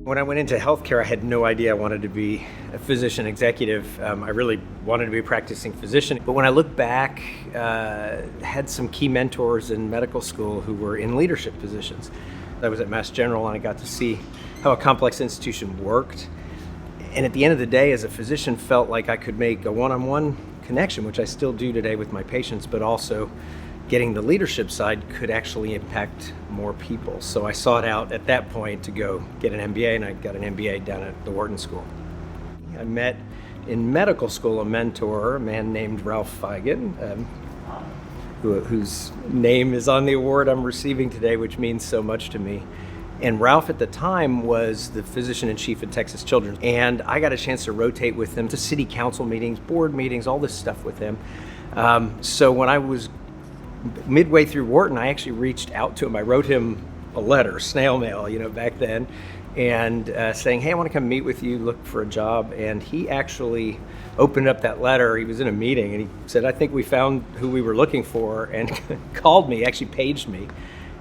When I went into healthcare, I had no idea I wanted to be a physician executive. I really wanted to be a practicing physician. But when I look back, had some key mentors in medical school who were in leadership positions. I was at Mass General and I got to see how a complex institution worked. And at the end of the day, as a physician, felt like I could make a one-on-one connection, which I still do today with my patients, but also getting the leadership side could actually impact more people. So I sought out at that point to go get an MBA, and I got an MBA down at the Wharton School. I met in medical school a mentor, a man named Ralph Feigin, whose name is on the award I'm receiving today, which means so much to me. And Ralph at the time was the physician-in-chief at Texas Children's. And I got a chance to rotate with him to city council meetings, board meetings, all this stuff with him. So when I was midway through Wharton, I actually reached out to him. I wrote him a letter, snail mail, back then, and saying, hey, I want to come meet with you, look for a job. And he actually opened up that letter. He was in a meeting and he said, I think we found who we were looking for, and called me, actually paged me,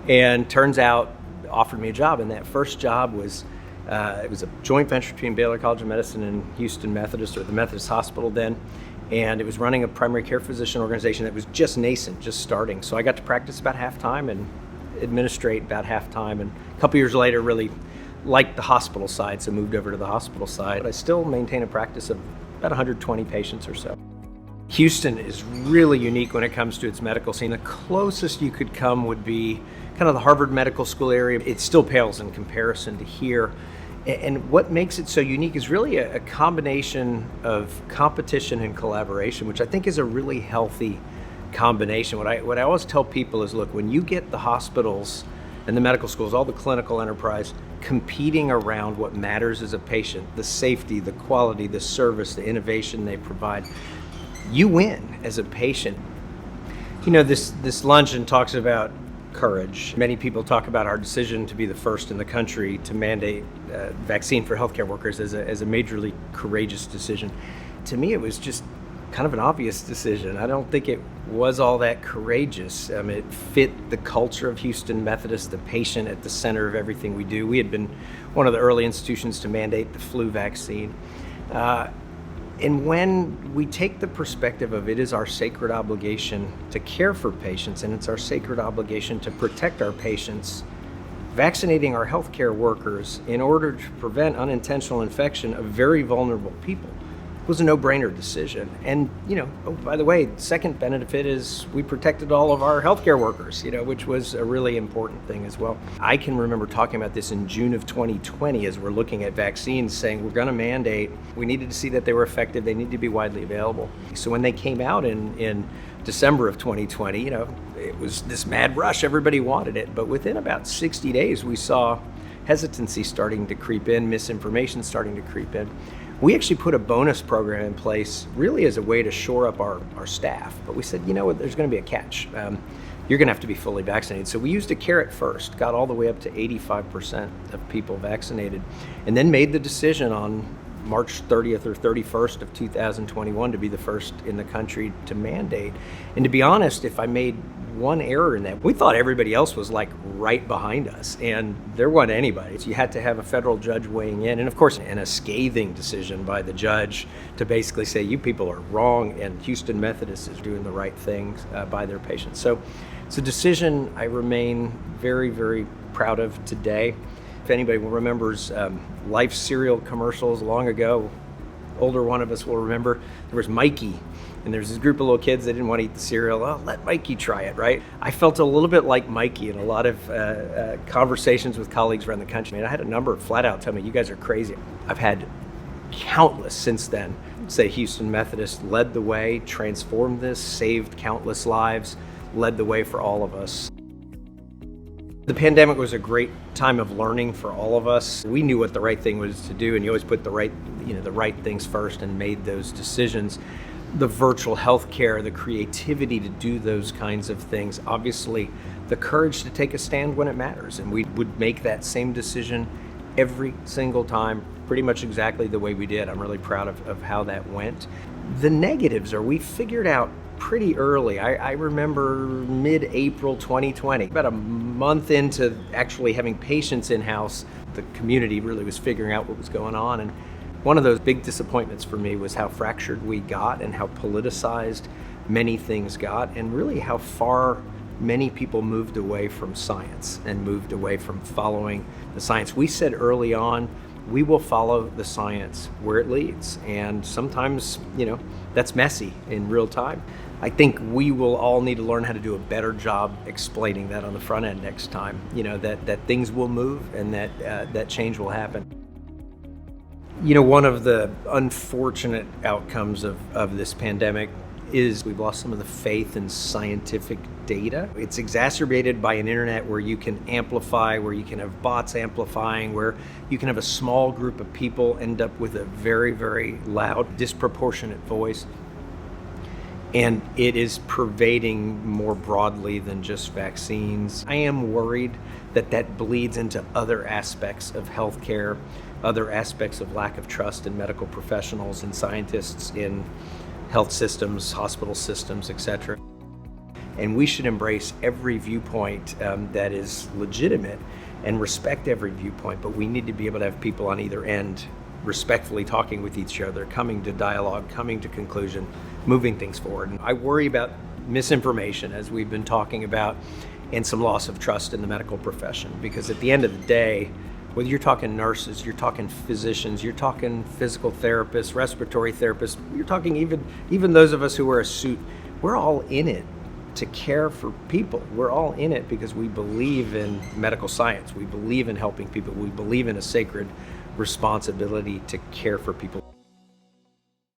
and turns out offered me a job. And that first job was, it was a joint venture between Baylor College of Medicine and Houston Methodist, or the Methodist Hospital then. And it was running a primary care physician organization that was just nascent, just starting. So I got to practice about half-time and administrate about half-time. And a couple years later, really liked the hospital side, so moved over to the hospital side. But I still maintain a practice of about 120 patients or so. Houston is really unique when it comes to its medical scene. The closest you could come would be kind of the Harvard Medical School area. It still pales in comparison to here. And what makes it so unique is really a combination of competition and collaboration, which I think is a really healthy combination. What I always tell people is, look, when you get the hospitals and the medical schools, all the clinical enterprise, competing around what matters as a patient, the safety, the quality, the service, the innovation they provide, you win as a patient. This luncheon talks about courage. Many people talk about our decision to be the first in the country to mandate vaccine for healthcare workers as a majorly courageous decision. To me, it was just kind of an obvious decision. I don't think it was all that courageous. It fit the culture of Houston Methodist, the patient at the center of everything we do. We had been one of the early institutions to mandate the flu vaccine. And when we take the perspective of it is our sacred obligation to care for patients, and it's our sacred obligation to protect our patients, vaccinating our healthcare workers in order to prevent unintentional infection of very vulnerable people was a no-brainer decision. And, oh, by the way, the second benefit is we protected all of our healthcare workers, which was a really important thing as well. I can remember talking about this in June of 2020 as we're looking at vaccines, saying we're going to mandate, we needed to see that they were effective, they need to be widely available. So when they came out in December of 2020, it was this mad rush, everybody wanted it. But within about 60 days, we saw hesitancy starting to creep in, misinformation starting to creep in. We actually put a bonus program in place really as a way to shore up our staff. But we said, there's going to be a catch. You're going to have to be fully vaccinated. So we used a carrot first, got all the way up to 85% of people vaccinated, and then made the decision on March 30th or 31st of 2021 to be the first in the country to mandate. And to be honest, if I made one error in that, we thought everybody else was like right behind us, and there wasn't anybody. So you had to have a federal judge weighing in, and of course, in a scathing decision by the judge to basically say, you people are wrong, and Houston Methodist is doing the right things by their patients. So it's a decision I remain very, very proud of today. If anybody remembers Life cereal commercials long ago, older one of us will remember, there was Mikey, and there's this group of little kids that didn't want to eat the cereal. Oh, let Mikey try it, right? I felt a little bit like Mikey in a lot of conversations with colleagues around the country. I had a number flat out tell me, you guys are crazy. I've had countless since then say Houston Methodist led the way, transformed this, saved countless lives, led the way for all of us. The pandemic was a great time of learning for all of us. We knew what the right thing was to do, and you always put the right things first and made those decisions. The virtual healthcare, the creativity to do those kinds of things, obviously the courage to take a stand when it matters. And we would make that same decision every single time, pretty much exactly the way we did. I'm really proud of how that went. The negatives are we figured out pretty early. I remember mid-April 2020, about a month into actually having patients in-house, the community really was figuring out what was going on. And one of those big disappointments for me was how fractured we got and how politicized many things got, and really how far many people moved away from science and moved away from following the science. We said early on, we will follow the science where it leads. And sometimes, that's messy in real time. I think we will all need to learn how to do a better job explaining that on the front end next time, that things will move and that change will happen. One of the unfortunate outcomes of this pandemic is we've lost some of the faith in scientific data. It's exacerbated by an internet where you can amplify, where you can have bots amplifying, where you can have a small group of people end up with a very, very loud, disproportionate voice. And it is pervading more broadly than just vaccines. I am worried that bleeds into other aspects of healthcare, other aspects of lack of trust in medical professionals and scientists in health systems, hospital systems, etc. And we should embrace every viewpoint that is legitimate and respect every viewpoint, but we need to be able to have people on either end respectfully talking with each other, coming to dialogue, coming to conclusion, moving things forward. And I worry about misinformation, as we've been talking about, and some loss of trust in the medical profession, because at the end of the day, whether you're talking nurses, you're talking physicians, you're talking physical therapists, respiratory therapists, you're talking even those of us who wear a suit, we're all in it to care for people. We're all in it because we believe in medical science. We believe in helping people. We believe in a sacred responsibility to care for people.